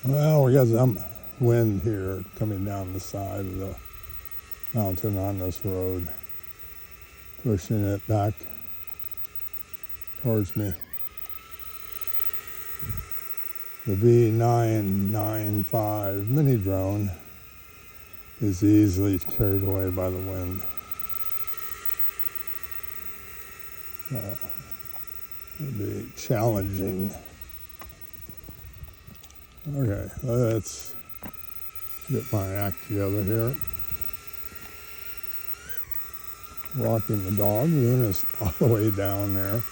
Well, we got some wind here coming down the side of the mountain on this road, pushing it back towards me. The V995 mini drone is easily carried away by the wind. It'd be challenging. Okay, let's get my act together here. Walking the dog, Luna's all the way down there.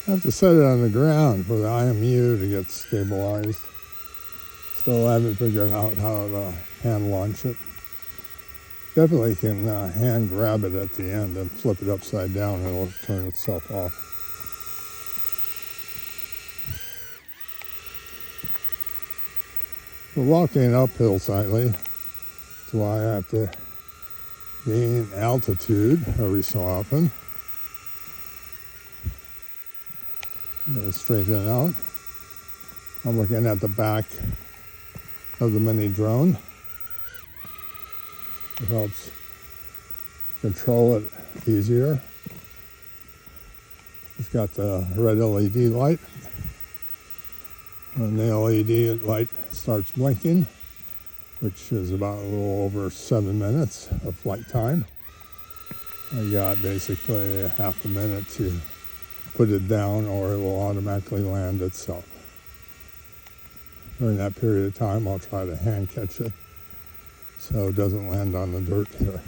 I have to set it on the ground for the IMU to get stabilized. Still haven't figured out how to hand launch it. Definitely can hand grab it at the end and flip it upside down and it'll turn itself off. We're walking uphill slightly. That's why I have to gain altitude every so often. I'm going to straighten it out. I'm looking at the back of the mini drone. It helps control it easier. It's got the red LED light. When the LED light starts blinking, which is about a little over 7 minutes of flight time, I got basically a half a minute to put it down or it will automatically land itself. During that period of time, I'll try to hand catch it so it doesn't land on the dirt here.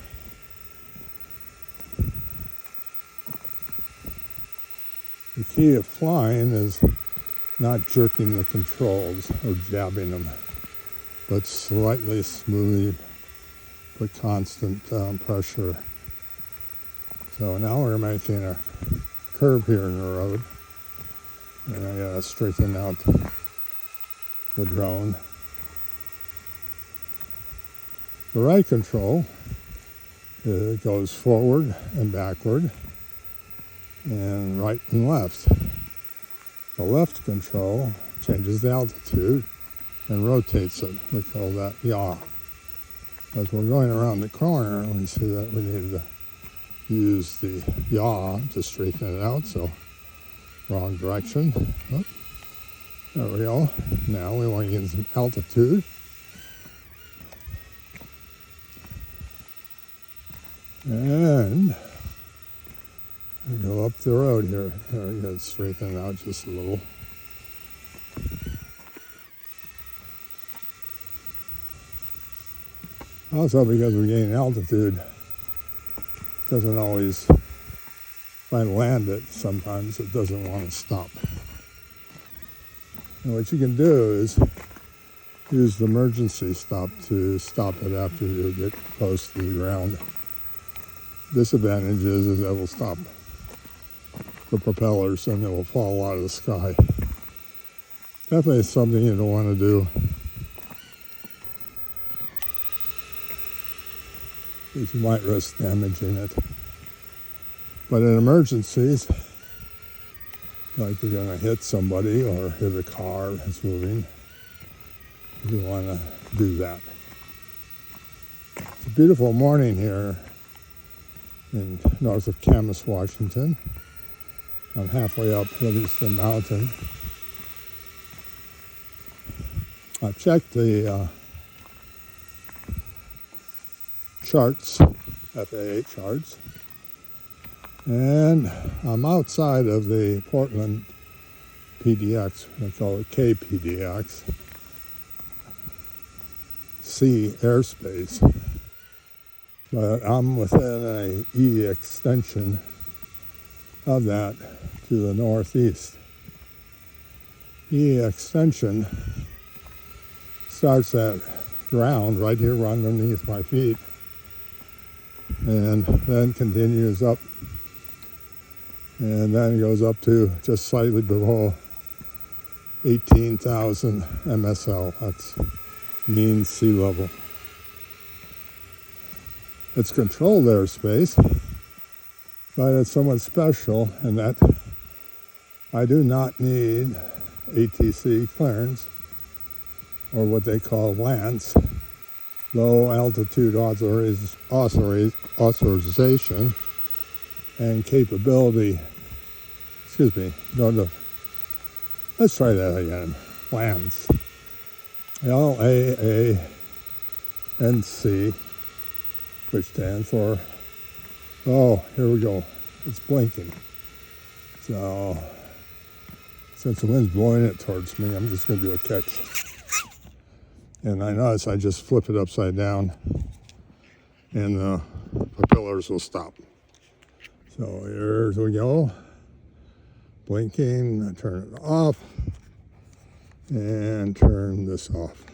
The key of flying is not jerking the controls or jabbing them, but slightly smoothly put constant pressure. So now we're making a curve here in the road, and I gotta straighten out the drone. The right control goes forward and backward, and right and left. The left control changes the altitude and rotates it. We call that yaw. As we're going around the corner, we see that we need to use the yaw to straighten it out, so wrong direction. Oh, there we go. Now we want to get some altitude. And we go up the road here. There we go, straighten it out just a little. Also, because we gain altitude, it doesn't always, if I land it, sometimes it doesn't want to stop. And what you can do is use the emergency stop to stop it after you get close to the ground. Disadvantage is it will stop the propellers and it will fall out of the sky. Definitely something you don't want to do. Because you might risk damaging it. But in emergencies, like you're going to hit somebody or hit a car that's moving, you want to do that. It's a beautiful morning here in north of Camas, Washington. I'm halfway up Livingston Mountain. I've checked the charts, FAA charts, and I'm outside of the Portland PDX, they call it KPDX, sea airspace, but I'm within a E extension of that to the northeast. E extension starts at ground right here underneath my feet and then continues up, and then goes up to just slightly below 18,000 MSL. That's mean sea level. It's controlled airspace, but it's somewhat special in that I do not need ATC clearance, or what they call LANC, low altitude authorization and capability. Excuse me, no. Let's try that again. LANC. LAANC, which stands for, oh, here we go. It's blinking. So, since the wind's blowing it towards me, I'm just going to do a catch. And I notice I just flip it upside down, and the propellers will stop. So here we go. Blinking, I turn it off, and turn this off.